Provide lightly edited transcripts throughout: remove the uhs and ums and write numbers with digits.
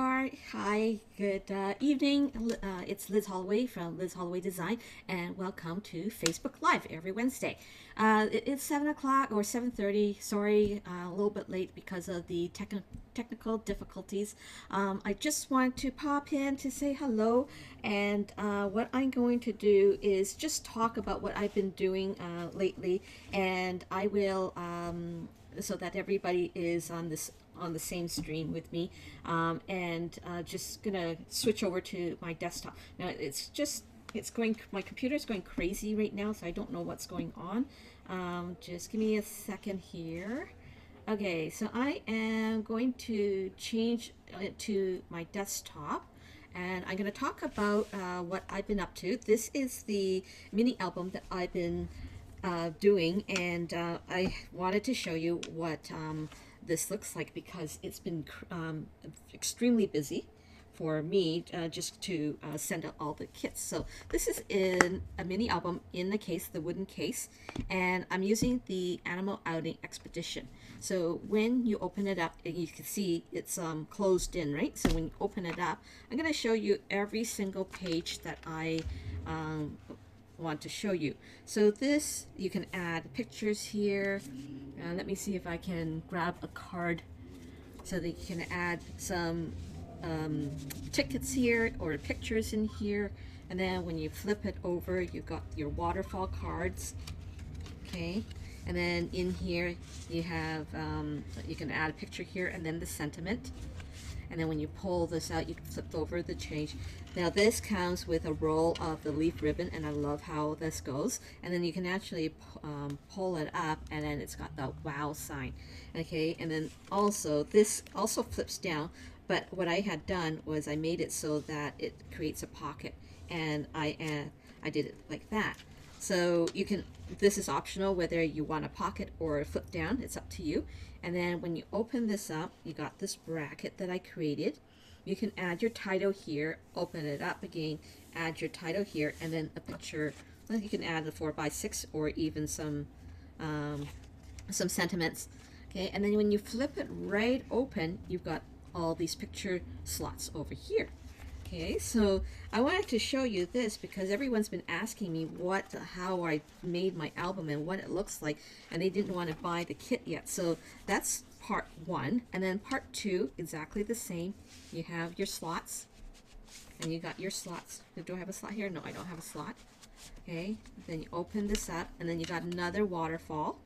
are. Hi, good evening. It's Liz Holloway from Liz Holloway Design, and welcome to Facebook Live every Wednesday. It's 7 o'clock or 7:30. Sorry, a little bit late because of the technical difficulties. I just want to pop in to say hello, and what I'm going to do is just talk about what I've been doing lately, and I will so that everybody is on the same stream with me, and just gonna switch over to my desktop. Now it's going, my computer's going crazy right now, so I don't know what's going on. Just give me a second here. Okay, so I am going to change it to my desktop, and I'm going to talk about what I've been up to. This is the mini album that I've been doing, and I wanted to show you what this looks like because it's been extremely busy for me just to send out all the kits. So this is in a mini album in the case, the wooden case, and I'm using the Animal Outing Expedition. So when you open it up, you can see it's closed in, right? So when you open it up, I'm going to show you every single page that I want to show you. So this, you can add pictures here. Let me see if I can grab a card so that you can add some tickets here or pictures in here, and then when you flip it over, you've got your waterfall cards. Okay, and then in here you have you can add a picture here and then the sentiment, and then when you pull this out, you can flip over the change. Now this comes with a roll of the leaf ribbon, and I love how this goes. And then you can actually pull it up, and then it's got the wow sign. Okay, and then also this also flips down, but what I had done was I made it so that it creates a pocket, and I did it like that. So you can, this is optional whether you want a pocket or a flip down, it's up to you. And then when you open this up, you got this bracket that I created. You can add your title here, open it up again, add your title here, and then a picture. Well, you can add a 4x6 or even some sentiments. Okay, and then when you flip it right open, you've got all these picture slots over here. Okay, so I wanted to show you this because everyone's been asking me how I made my album and what it looks like, and they didn't want to buy the kit yet. So that's part one, and then part two, exactly the same. You have your slots, and you got your slots. Do I have a slot here? No, I don't have a slot. Okay, then you open this up, and then you got another waterfall,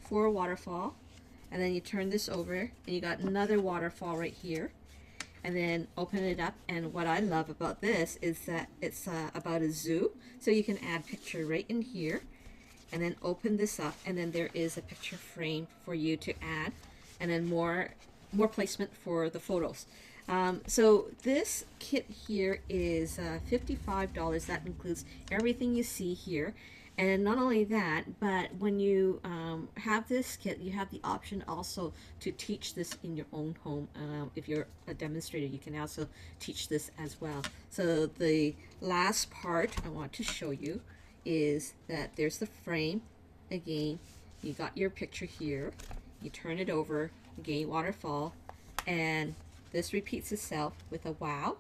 for a waterfall, and then you turn this over, and you got another waterfall right here. And then open it up, and what I love about this is that it's about a zoo, so you can add picture right in here, and then open this up, and then there is a picture frame for you to add, and then more placement for the photos. So this kit here is $55. That includes everything you see here. And not only that, but when you have this kit, you have the option also to teach this in your own home. If you're a demonstrator, you can also teach this as well. So the last part I want to show you is that there's the frame. Again, you got your picture here. You turn it over, again, waterfall, and this repeats itself with a wow.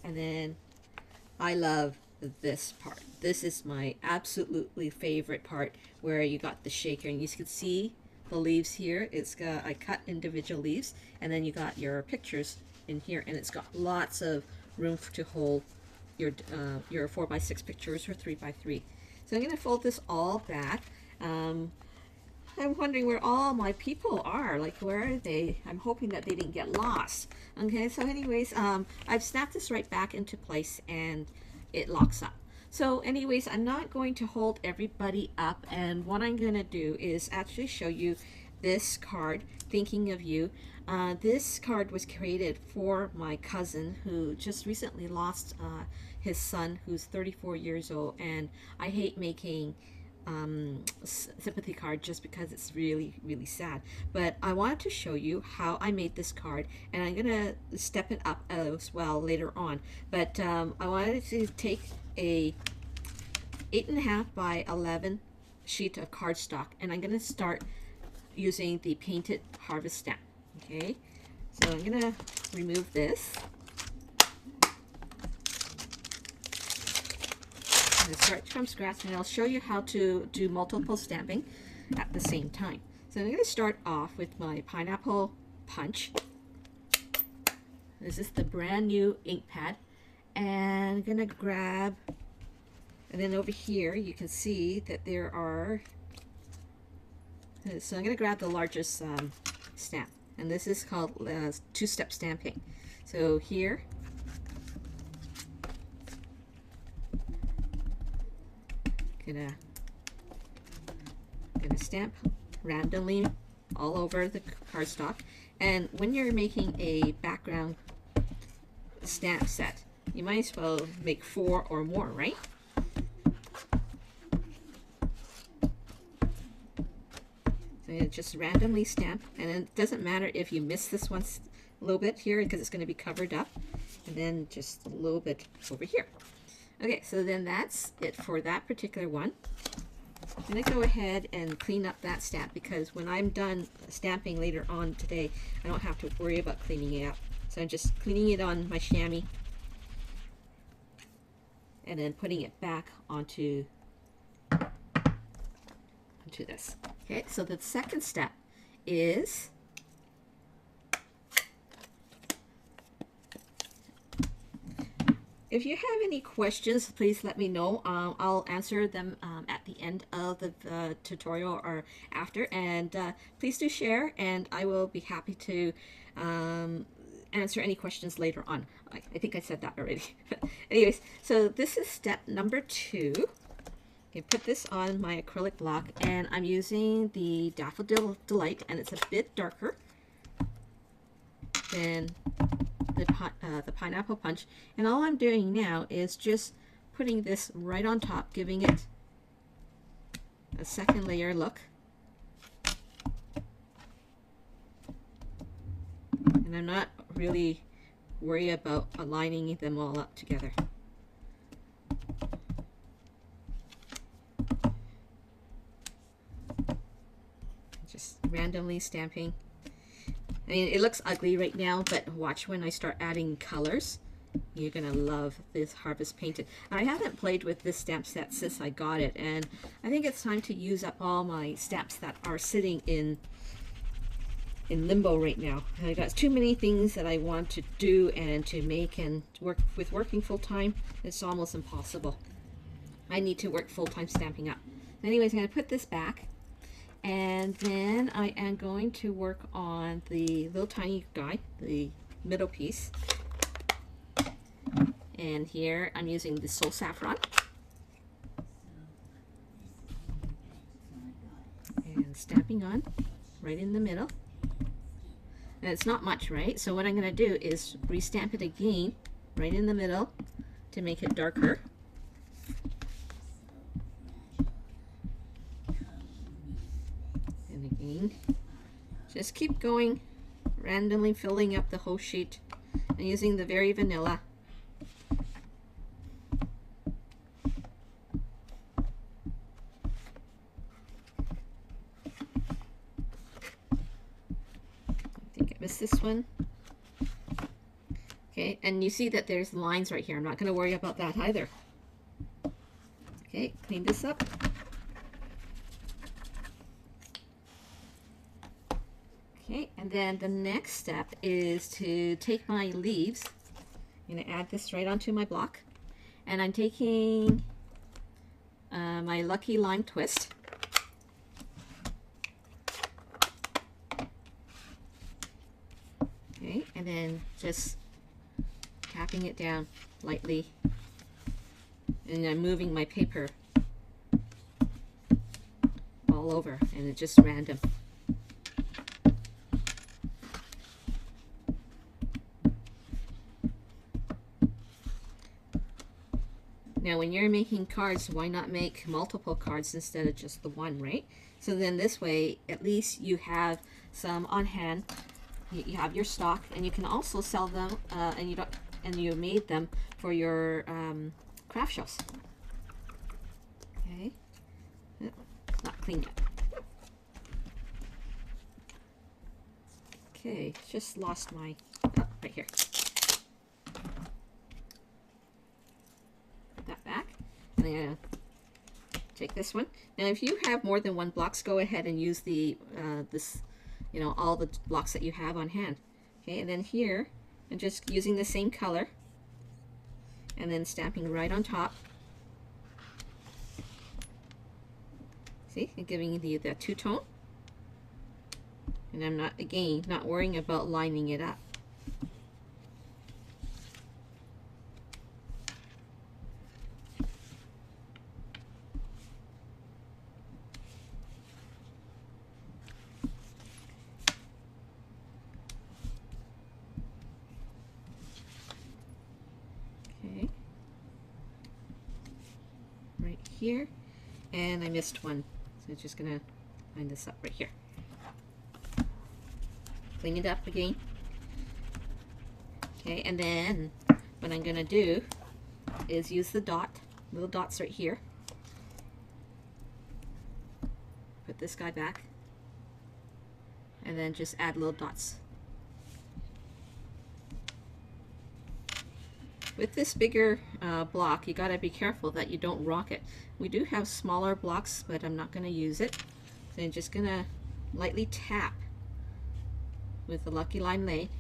And then I love this part. This is my absolutely favorite part, where you got the shaker, and you can see the leaves here. It's got, I cut individual leaves, and then you got your pictures in here, and it's got lots of room to hold your 4x6 pictures or 3x3. So I'm going to fold this all back. I'm wondering where all my people are. Like, where are they? I'm hoping that they didn't get lost. Okay, so anyways, I've snapped this right back into place, and it locks up. So anyways, I'm not going to hold everybody up, and what I'm going to do is actually show you this card, Thinking of You. This card was created for my cousin who just recently lost his son, who's 34 years old, and I hate making sympathy card just because it's really sad, but I wanted to show you how I made this card, and I'm gonna step it up as well later on. But I wanted to take a 8.5 by 11 sheet of cardstock, and I'm gonna start using the painted harvest stamp. Okay, So I'm gonna remove this. I'm gonna start from scratch, and I'll show you how to do multiple stamping at the same time. So I'm gonna start off with my pineapple punch. This is the brand new ink pad, and I'm gonna grab, and then over here you can see that there are, so I'm gonna grab the largest stamp, and this is called two-step stamping. So here, gonna stamp randomly all over the cardstock. And when you're making a background stamp set, you might as well make 4 or more, right? So you just randomly stamp, and it doesn't matter if you miss this one a little bit here because it's going to be covered up, and then just a little bit over here. Okay, so then that's it for that particular one. I'm going to go ahead and clean up that stamp, because when I'm done stamping later on today, I don't have to worry about cleaning it up. So I'm just cleaning it on my chamois and then putting it back onto this. Okay, so the second step is if you have any questions, please let me know. I'll answer them at the end of the tutorial or after. And please do share, and I will be happy to answer any questions later on. I think I said that already. Anyways, so this is step number 2. Okay, put this on my acrylic block, and I'm using the Daffodil Delight, and it's a bit darker than the pineapple punch. And all I'm doing now is just putting this right on top, giving it a second layer look. And I'm not really worried about aligning them all up together. Just randomly stamping. I mean, it looks ugly right now, but watch when I start adding colors. You're gonna love this Harvest Painted. I haven't played with this stamp set since I got it, and I think it's time to use up all my stamps that are sitting in limbo right now. I got too many things that I want to do and to make, and working full-time, it's almost impossible. I need to work full-time stamping up. Anyways, I'm gonna put this back. And then I am going to work on the little tiny guy, the middle piece. And here I'm using the Soul Saffron. And stamping on right in the middle. And it's not much, right? So what I'm going to do is restamp it again right in the middle to make it darker. Again, just keep going, randomly filling up the whole sheet and using the Very Vanilla. I think I missed this one. Okay, and you see that there's lines right here. I'm not going to worry about that either. Okay, clean this up. Okay, and then the next step is to take my leaves. I'm going to add this right onto my block. And I'm taking my Lucky Lime Twist. Okay, and then just tapping it down lightly. And I'm moving my paper all over, and it's just random. Now when you're making cards, why not make multiple cards instead of just the one, right? So then this way, at least you have some on hand. You have your stock, and you can also sell them, and you made them for your craft shows. Okay, not clean yet. Okay, just lost my, right here. Put that back. And I'm gonna take this one. Now if you have more than one blocks, go ahead and use the, all the blocks that you have on hand. Okay, and then here, I'm just using the same color and then stamping right on top. See, and giving you the two-tone. And I'm not, again, not worrying about lining it up. Okay. Right here. And I missed one. So I'm just gonna line this up right here. Clean it up again. Okay, and then what I'm gonna do is use the dot, little dots right here. Put this guy back, and then just add little dots. With this bigger block, you gotta be careful that you don't rock it. We do have smaller blocks, but I'm not gonna use it. So I'm just gonna lightly tap with the Lucky Line Lay,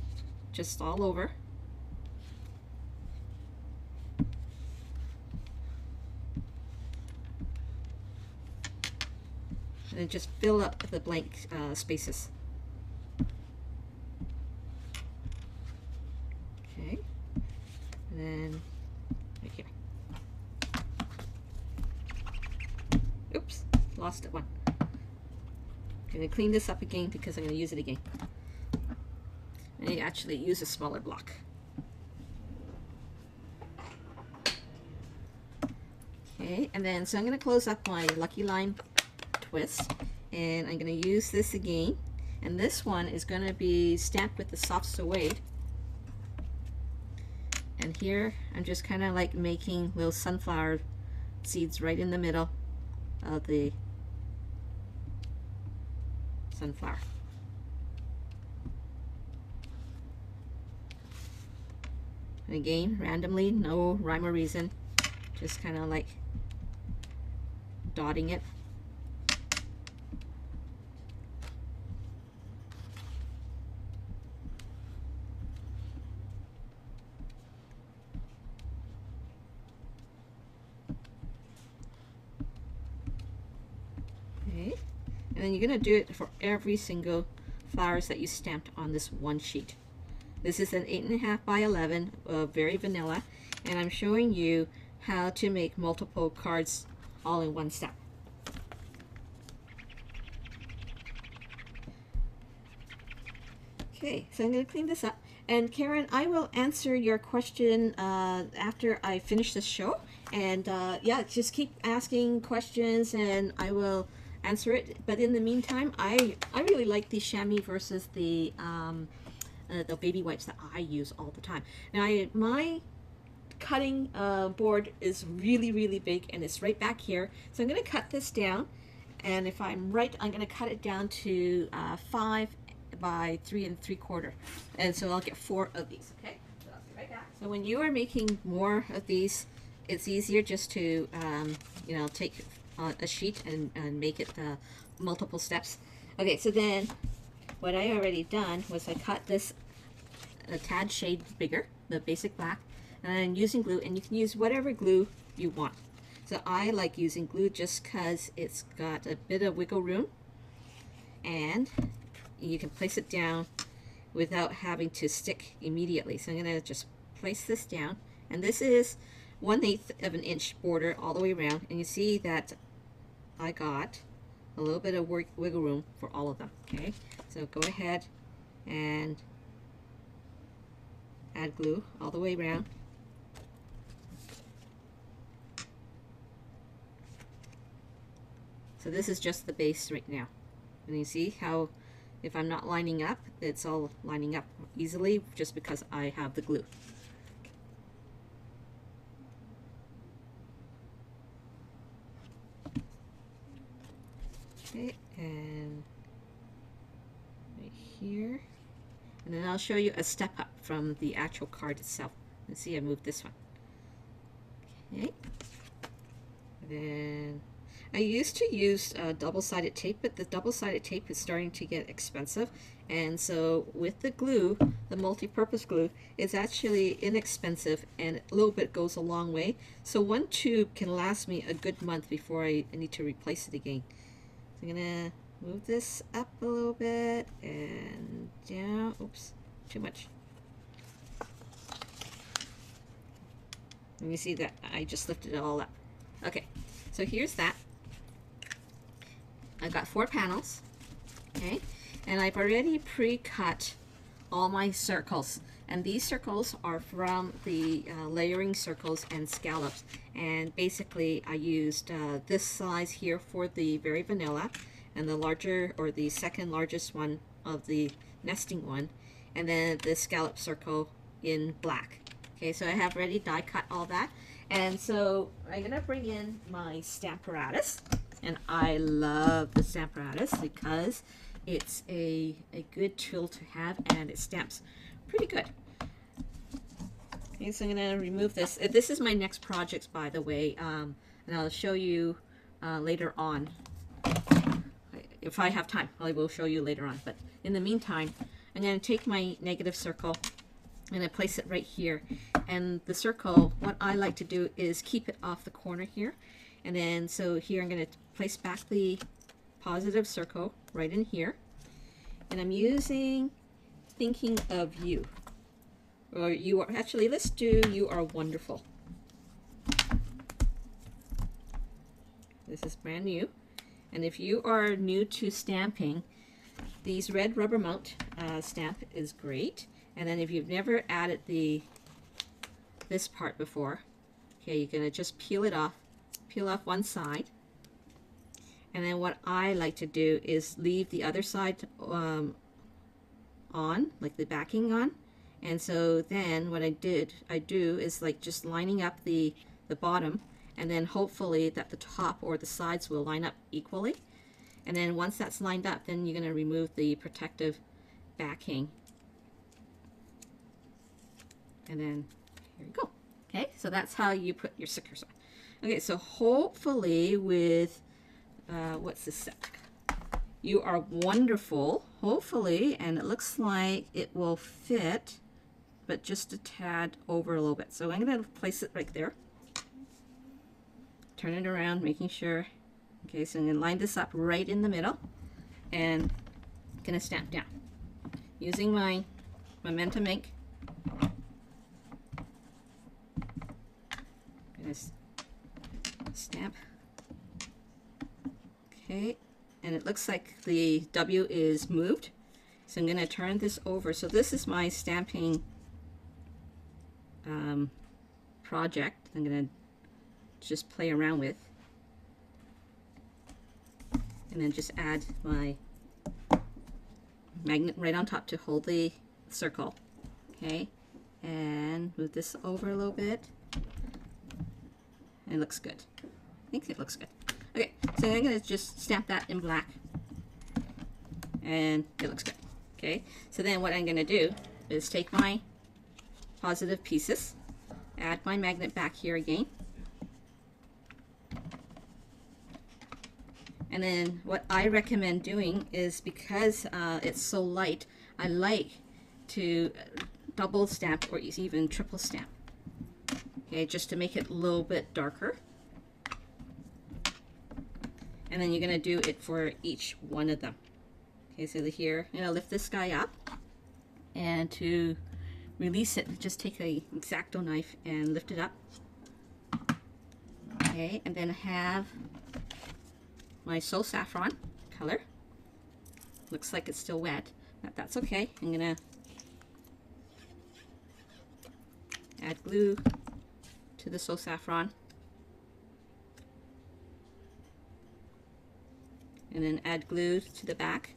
just all over. And then just fill up the blank spaces. Okay, and then right here. Oops, lost it one. I'm gonna clean this up again because I'm gonna use it again. And you actually use a smaller block. Okay, and then so I'm going to close up my Lucky Line twist, and I'm going to use this again. And this one is going to be stamped with the soft suede. And here I'm just kind of like making little sunflower seeds right in the middle of the sunflower. And again, randomly, no rhyme or reason, just kind of like dotting it. Okay, and then you're going to do it for every single flowers that you stamped on this one sheet. This is an 8.5 by 11, very vanilla, and I'm showing you how to make multiple cards all in one step. Okay, so I'm going to clean this up. And Karen, I will answer your question after I finish this show. And yeah, just keep asking questions and I will answer it. But in the meantime, I really like the chamois versus the baby wipes that I use all the time. Now, my cutting board is really big and it's right back here. So I'm going to cut this down. And if I'm right, I'm going to cut it down to 5 by 3 3/4. And so I'll get 4 of these, okay? So I'll be right back. So when you are making more of these, it's easier just to, take a sheet and make it multiple steps. Okay, so then what I already done was I cut this a tad shade bigger, the basic black, and I'm using glue, and you can use whatever glue you want. So I like using glue just because it's got a bit of wiggle room, and you can place it down without having to stick immediately. So I'm going to just place this down, and this is 1/8 of an inch border all the way around, and you see that I got a little bit of wiggle room for all of them. Okay, so go ahead and add glue all the way around. So this is just the base right now, and you see how if I'm not lining up, it's all lining up easily just because I have the glue. Okay, and right here. I'll show you a step up from the actual card itself. Let's see, I moved this one. Okay. And then I used to use double-sided tape, but the double-sided tape is starting to get expensive. And so with the glue, the multi-purpose glue, is actually inexpensive and a little bit goes a long way. So one tube can last me a good month before I need to replace it again. So I'm gonna move this up a little bit and down. Oops, too much. And you see that I just lifted it all up. Okay, so here's that. I've got 4 panels, okay, and I've already pre-cut all my circles, and these circles are from the layering circles and scallops. And basically I used this size here for the very vanilla, and the larger, or the second largest one of the nesting one, and then the scallop circle in black. Okay, so I have already die cut all that, and so I'm gonna bring in my Stamparatus. And I love the Stamparatus because it's a good tool to have, and it stamps pretty good. Okay, so I'm going to remove this. This is my next project, by the way, and I'll show you later on. If I have time, I will show you later on. But in the meantime, I'm going to take my negative circle and I place it right here. And the circle, what I like to do is keep it off the corner here. And then, so here I'm going to place back the positive circle right in here. And I'm using Thinking of You. Or you are, actually, let's do You Are Wonderful. This is brand new. And if you are new to stamping, these red rubber mount stamp is great. And then if you've never added this part before, okay, you're going to just peel it off. Peel off one side, and then what I like to do is leave the other side on, like the backing on. And so then what I do is like just lining up the bottom, and then hopefully that the top or the sides will line up equally. And then once that's lined up, then you're going to remove the protective backing, and then here you go. Okay, so that's how you put your stickers on. Okay, so hopefully with, what's this set? You Are Wonderful, hopefully, and it looks like it will fit, but just a tad over a little bit. So I'm going to place it right there. Turn it around, making sure. Okay, so I'm going to line this up right in the middle, and I'm going to stamp down. Using my Momentum ink. Stamp. Okay, and it looks like the W is moved, so I'm going to turn this over. So this is my stamping project I'm going to just play around with, and then just add my magnet right on top to hold the circle. Okay, and move this over a little bit. It looks good. I think it looks good. Okay, so I'm going to just stamp that in black, and it looks good. Okay, so then what I'm going to do is take my positive pieces, add my magnet back here again, and then what I recommend doing is, because it's so light, I like to double stamp or even triple stamp. Okay, just to make it a little bit darker. And then you're going to do it for each one of them. Okay, so here, I'm going to lift this guy up, and to release it, just take a X-Acto knife and lift it up. Okay, and then I have my Soul Saffron color. Looks like it's still wet, but that's okay. I'm going to add glue to the Soul Saffron, and then add glue to the back,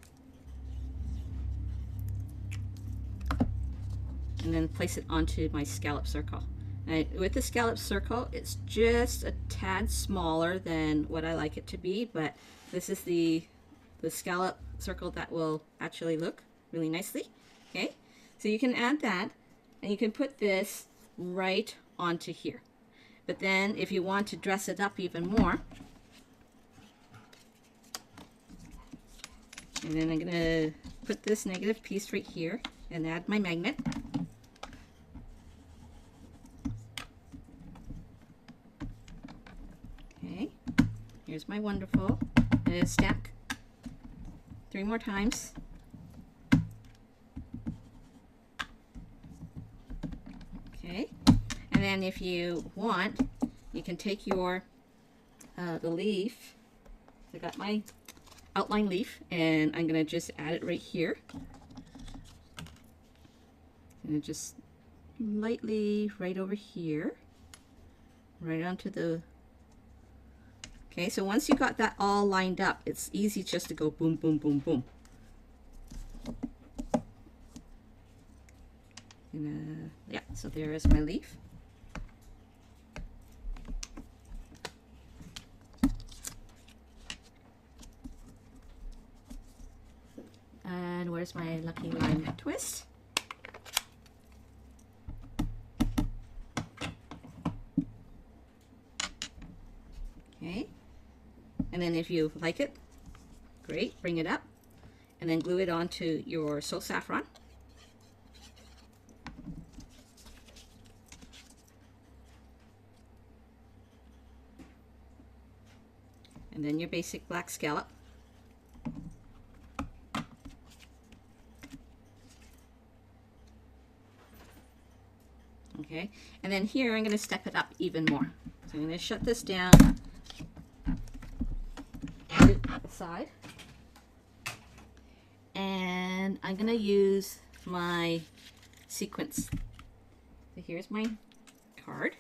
and then place it onto my scallop circle. And with the scallop circle, it's just a tad smaller than what I like it to be, but this is the scallop circle that will actually look really nicely. Okay, So you can add that, and you can put this right onto here. But then if you want to dress it up even more, and then I'm going to put this negative piece right here and add my magnet. Okay, here's my wonderful. Stack 3 more times. Okay, and then if you want, you can take your the leaf. I got my outline leaf, and I'm gonna just add it right here, and just lightly right over here, right onto the. Okay, so once you got that all lined up, it's easy just to go boom, boom, boom, boom. And, yeah, so there is my leaf. And where's my lucky line twist? Okay, and then if you like it, great, bring it up and then glue it onto your So Saffron. And then your basic black scallop. Okay, and then here I'm going to step it up even more. So I'm going to shut this down to the side, and I'm going to use my sequins. So here's my card,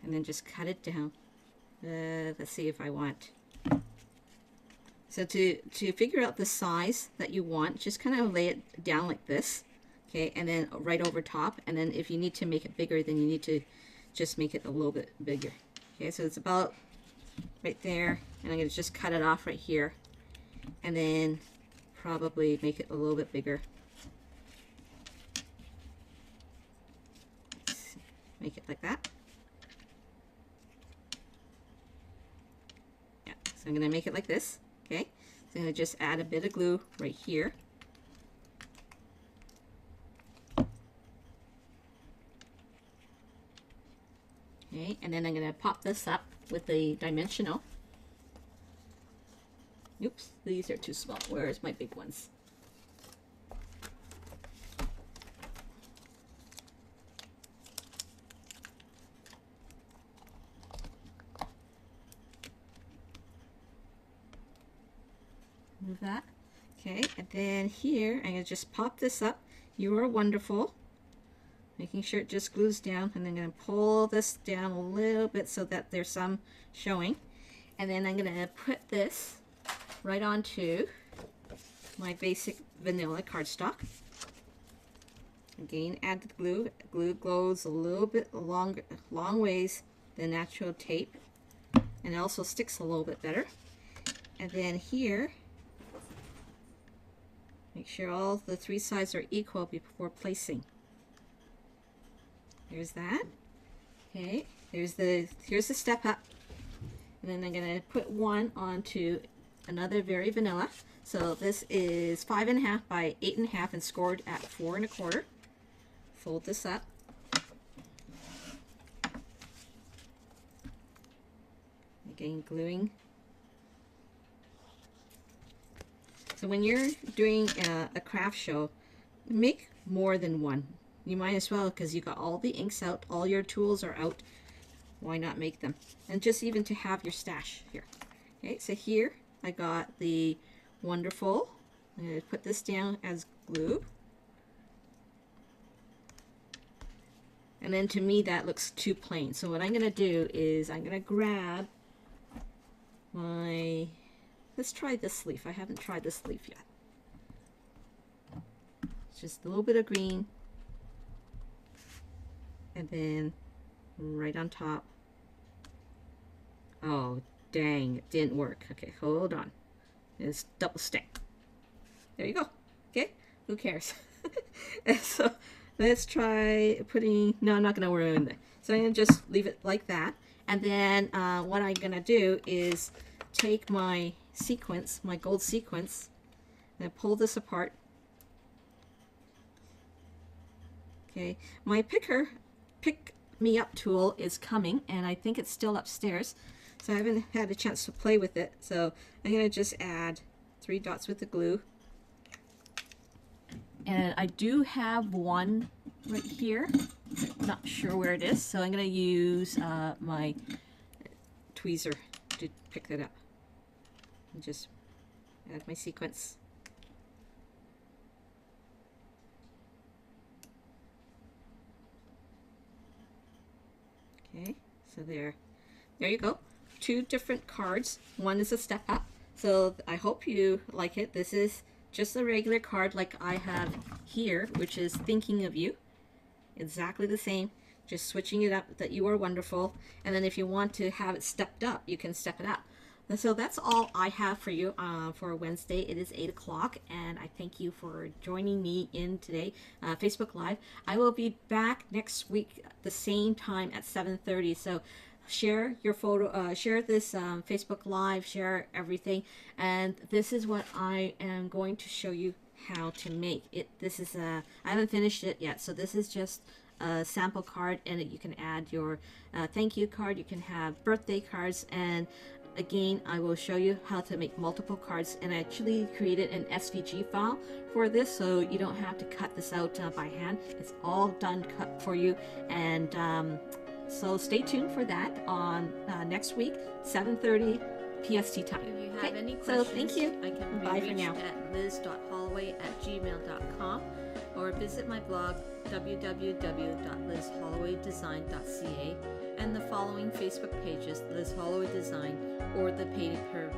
and then just cut it down. Let's see if I want. So to figure out the size that you want, just kind of lay it down like this, okay, and then right over top. And then if you need to make it bigger, then you need to just make it a little bit bigger. Okay, so it's about right there, and I'm going to just cut it off right here, and then probably make it a little bit bigger. Make it like that. Yeah, so I'm going to make it like this. Okay, so I'm going to just add a bit of glue right here. Okay, and then I'm going to pop this up with the dimensional. Oops, these are too small. Where's my big ones? Move that. Okay, and then here I'm going to just pop this up. You are wonderful. Making sure it just glues down, and then I'm going to pull this down a little bit so that there's some showing. And then I'm going to put this right onto my basic vanilla cardstock. Again, add the glue. Glue goes a little bit long ways than natural tape, and it also sticks a little bit better. And then here, make sure all the 3 sides are equal before placing. There's that. Okay, here's the step up, and then I'm going to put one onto another very vanilla. So this is 5.5 by 8.5 and scored at 4 1/4. Fold this up. Again, gluing. So when you're doing a craft show, make more than one. You might as well, because you got all the inks out, all your tools are out. Why not make them? And just even to have your stash here. Okay, so here I got the wonderful. I'm going to put this down as glue. And then to me that looks too plain. So what I'm going to do is I'm going to grab my, let's try this leaf. I haven't tried this leaf yet. It's just a little bit of green. And then right on top. Oh, dang, it didn't work. Okay, hold on. It's double stack. there you go. Okay, who cares? And so let's try putting, no, I'm not going to ruin it. So I'm going to just leave it like that. And then what I'm going to do is take my sequence, my gold sequence, and pull this apart. Okay, my pick me up tool is coming, and I think it's still upstairs, so I haven't had a chance to play with it. So I'm going to just add 3 dots with the glue. And I do have one right here, not sure where it is, so I'm going to use my tweezer to pick that up and just add my sequence. Okay, so there you go. 2 different cards. One is a step up, so I hope you like it. This is just a regular card like I have here, which is thinking of you. Exactly the same, just switching it up, that you are wonderful. And then if you want to have it stepped up, you can step it up. And so that's all I have for you for Wednesday. It is 8 o'clock, and I thank you for joining me in today, Facebook Live. I will be back next week at the same time at 7:30. So share your photo, share this Facebook Live, share everything. And this is what I am going to show you how to make it. This is I haven't finished it yet, so this is just a sample card, and you can add your thank you card. You can have birthday cards, and again, I will show you how to make multiple cards, and I actually created an SVG file for this, so you don't have to cut this out by hand. It's all done cut for you. And so stay tuned for that on next week, 7:30 PST time. If you have any questions, so thank you. I can be Bye for reached now. at liz.holloway@gmail.com, or visit my blog www.lizhollowaydesign.ca, and the following Facebook pages: Liz Holloway Design or the Painted Per